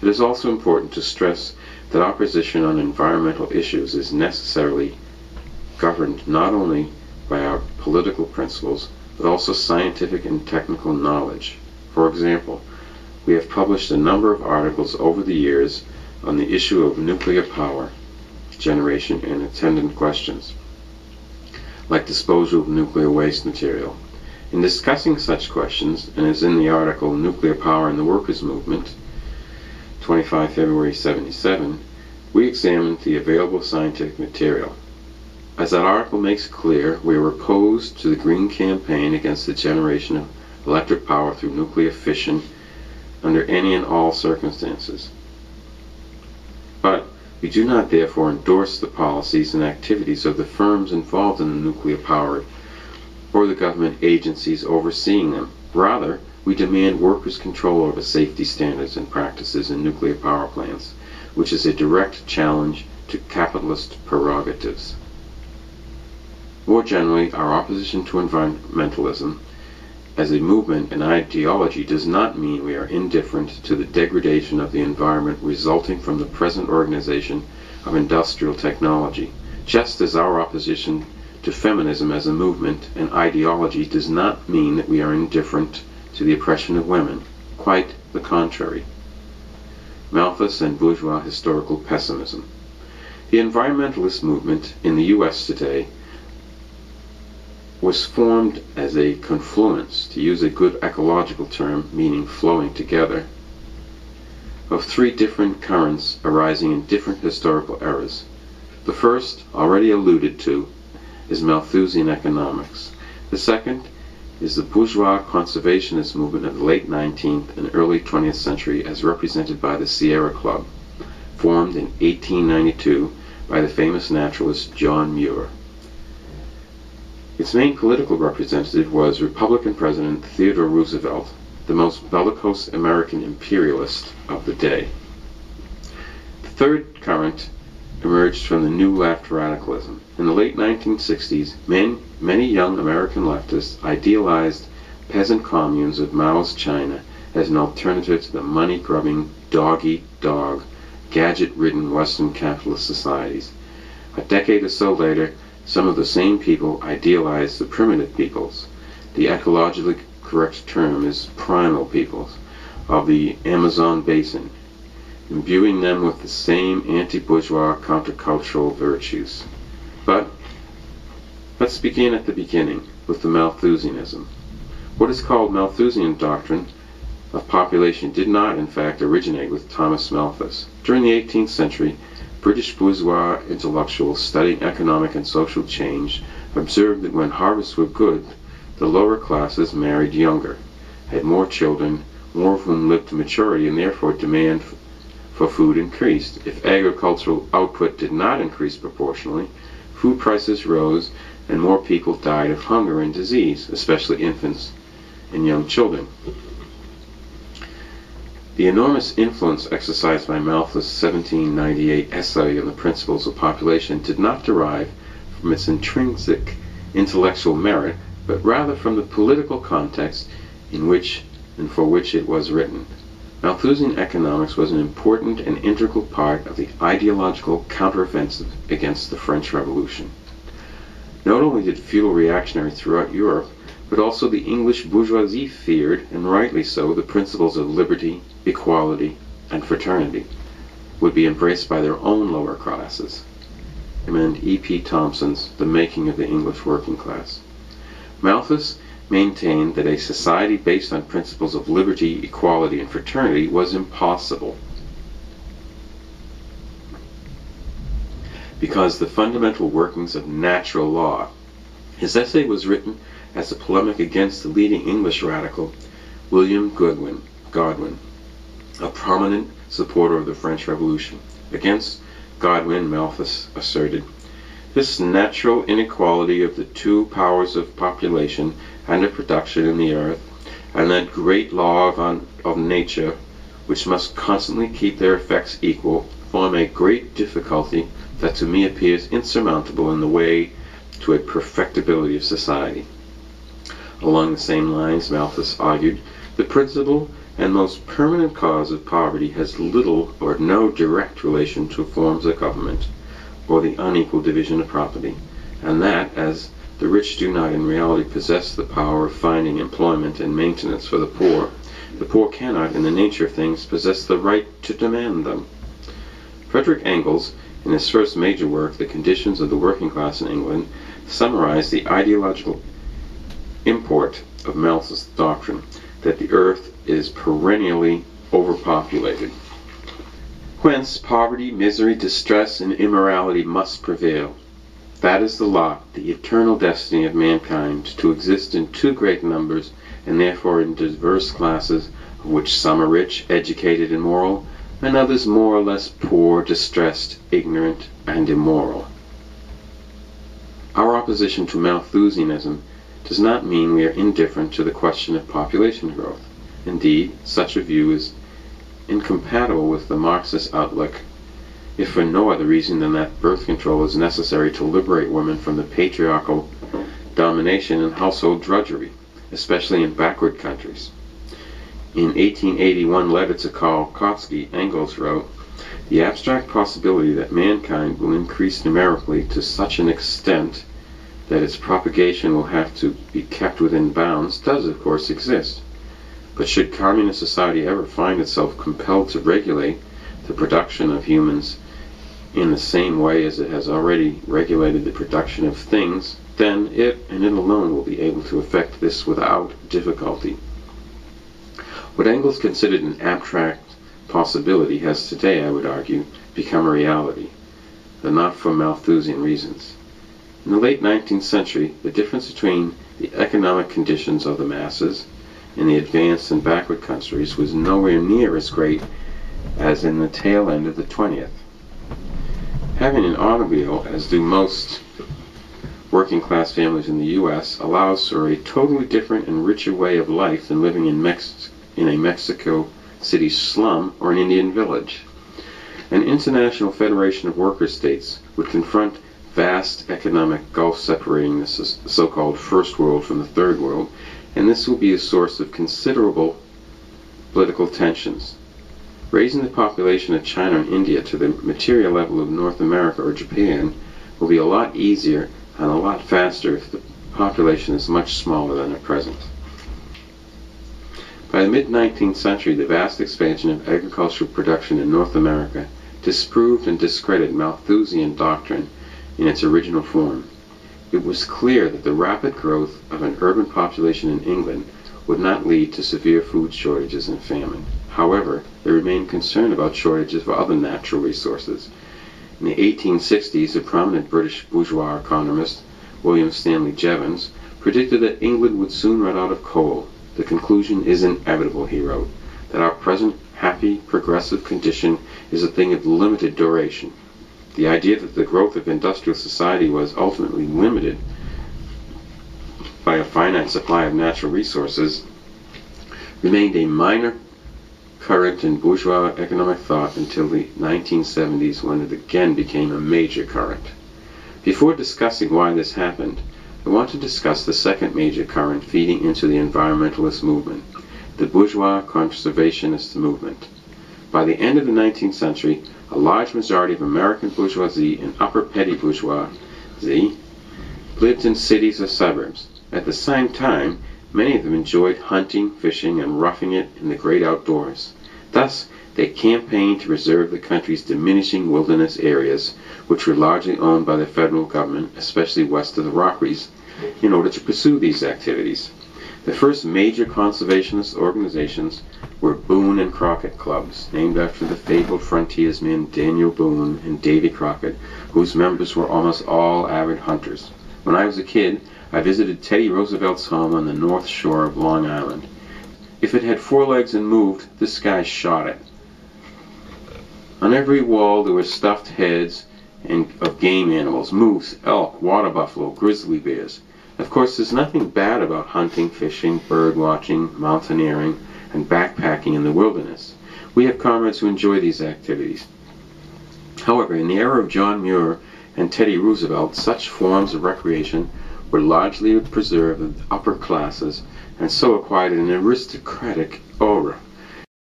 It is also important to stress that opposition on environmental issues is necessarily governed not only by our political principles, but also scientific and technical knowledge. For example, we have published a number of articles over the years on the issue of nuclear power generation and attendant questions, like disposal of nuclear waste material. In discussing such questions, and as in the article Nuclear Power in the Workers' Movement, 25 February 77, we examined the available scientific material. As that article makes clear, we are opposed to the Green campaign against the generation of electric power through nuclear fission under any and all circumstances. But we do not therefore endorse the policies and activities of the firms involved in the nuclear power or the government agencies overseeing them. Rather, we demand workers' control over safety standards and practices in nuclear power plants, which is a direct challenge to capitalist prerogatives. More generally, our opposition to environmentalism as a movement and ideology does not mean we are indifferent to the degradation of the environment resulting from the present organization of industrial technology, just as our opposition to feminism as a movement and ideology does not mean that we are indifferent to the oppression of women. Quite the contrary. Malthus and bourgeois historical pessimism. The environmentalist movement in the U.S. today was formed as a confluence, to use a good ecological term meaning flowing together, of three different currents arising in different historical eras. The first, already alluded to, is Malthusian economics. The second is the bourgeois conservationist movement of the late 19th and early 20th century as represented by the Sierra Club, formed in 1892 by the famous naturalist John Muir. Its main political representative was Republican President Theodore Roosevelt, the most bellicose American imperialist of the day. The third current emerged from the New Left radicalism. In the late 1960s, many young American leftists idealized peasant communes of Mao's China as an alternative to the money-grubbing, dog-eat-dog, gadget-ridden Western capitalist societies. A decade or so later, some of the same people idealized the primitive peoples. The ecologically correct term is primal peoples of the Amazon basin, imbuing them with the same anti-bourgeois countercultural virtues. But let's begin at the beginning with the Malthusianism. What is called Malthusian doctrine of population did not, in fact, originate with Thomas Malthus. During the 18th century, British bourgeois intellectuals studying economic and social change observed that when harvests were good, the lower classes married younger, had more children, more of whom lived to maturity, and therefore demand for food increased. If agricultural output did not increase proportionally, food prices rose and more people died of hunger and disease, especially infants and young children. The enormous influence exercised by Malthus' 1798 essay on the principles of population did not derive from its intrinsic intellectual merit, but rather from the political context in which and for which it was written. Malthusian economics was an important and integral part of the ideological counteroffensive against the French Revolution. Not only did feudal reactionaries throughout Europe, but also the English bourgeoisie feared, and rightly so, the principles of liberty, equality, and fraternity would be embraced by their own lower classes. Recommend E.P. Thompson's The Making of the English Working Class. Malthus maintained that a society based on principles of liberty, equality, and fraternity was impossible, because the fundamental workings of natural law. His essay was written as a polemic against the leading English radical, William Godwin, a prominent supporter of the French Revolution. Against Godwin, Malthus asserted, this natural inequality of the two powers of population and of production in the earth, and that great law of nature, which must constantly keep their effects equal, form a great difficulty that to me appears insurmountable in the way to a perfectibility of society. Along the same lines, Malthus argued, the principle and most permanent cause of poverty has little or no direct relation to forms of government or the unequal division of property, and that, as the rich do not in reality possess the power of finding employment and maintenance for the poor cannot, in the nature of things, possess the right to demand them. Frederick Engels, in his first major work, The Conditions of the Working Class in England, summarized the ideological import of Malthus's doctrine that the earth is perennially overpopulated, whence poverty, misery, distress, and immorality must prevail. That is the lot, the eternal destiny of mankind, to exist in too great numbers, and therefore in diverse classes, of which some are rich, educated, and moral, and others more or less poor, distressed, ignorant, and immoral. Our opposition to Malthusianism does not mean we are indifferent to the question of population growth. Indeed, such a view is incompatible with the Marxist outlook, if for no other reason than that birth control is necessary to liberate women from the patriarchal domination and household drudgery, especially in backward countries. In 1881 letter to Karl Kautsky, Engels wrote, "The abstract possibility that mankind will increase numerically to such an extent that its propagation will have to be kept within bounds does of course exist. But should communist society ever find itself compelled to regulate the production of humans in the same way as it has already regulated the production of things, then it, and it alone, will be able to effect this without difficulty." What Engels considered an abstract possibility has today, I would argue, become a reality, though not for Malthusian reasons. In the late 19th century, the difference between the economic conditions of the masses in the advanced and backward countries was nowhere near as great as in the tail end of the 20th. Having an automobile, as do most working class families in the U.S., allows for a totally different and richer way of life than living in a Mexico City slum or an Indian village. An international federation of worker states would confront vast economic gulf separating the so-called first world from the third world, and this will be a source of considerable political tensions. Raising the population of China and India to the material level of North America or Japan will be a lot easier and a lot faster if the population is much smaller than at present. By the mid-19th century, the vast expansion of agricultural production in North America disproved and discredited Malthusian doctrine in its original form. It was clear that the rapid growth of an urban population in England would not lead to severe food shortages and famine. However, there remained concern about shortages of other natural resources. In the 1860s, a prominent British bourgeois economist, William Stanley Jevons, predicted that England would soon run out of coal. "The conclusion is inevitable," he wrote, "that our present happy, progressive condition is a thing of limited duration." The idea that the growth of industrial society was ultimately limited by a finite supply of natural resources remained a minor current in bourgeois economic thought until the 1970s, when it again became a major current. Before discussing why this happened, I want to discuss the second major current feeding into the environmentalist movement, the bourgeois conservationist movement. By the end of the 19th century, a large majority of American bourgeoisie and upper petty bourgeoisie lived in cities or suburbs. At the same time, many of them enjoyed hunting, fishing, and roughing it in the great outdoors. Thus, they campaigned to preserve the country's diminishing wilderness areas, which were largely owned by the federal government, especially west of the Rockies, in order to pursue these activities. The first major conservationist organizations were Boone and Crockett clubs, named after the fabled frontiersmen Daniel Boone and Davy Crockett, whose members were almost all avid hunters. When I was a kid, I visited Teddy Roosevelt's home on the north shore of Long Island. If it had 4 legs and moved, this guy shot it. On every wall there were stuffed heads of game animals, moose, elk, water buffalo, grizzly bears. Of course, there's nothing bad about hunting, fishing, bird watching, mountaineering, and backpacking in the wilderness. We have comrades who enjoy these activities. However, in the era of John Muir and Teddy Roosevelt, such forms of recreation were largely preserved in the upper classes, and so acquired an aristocratic aura.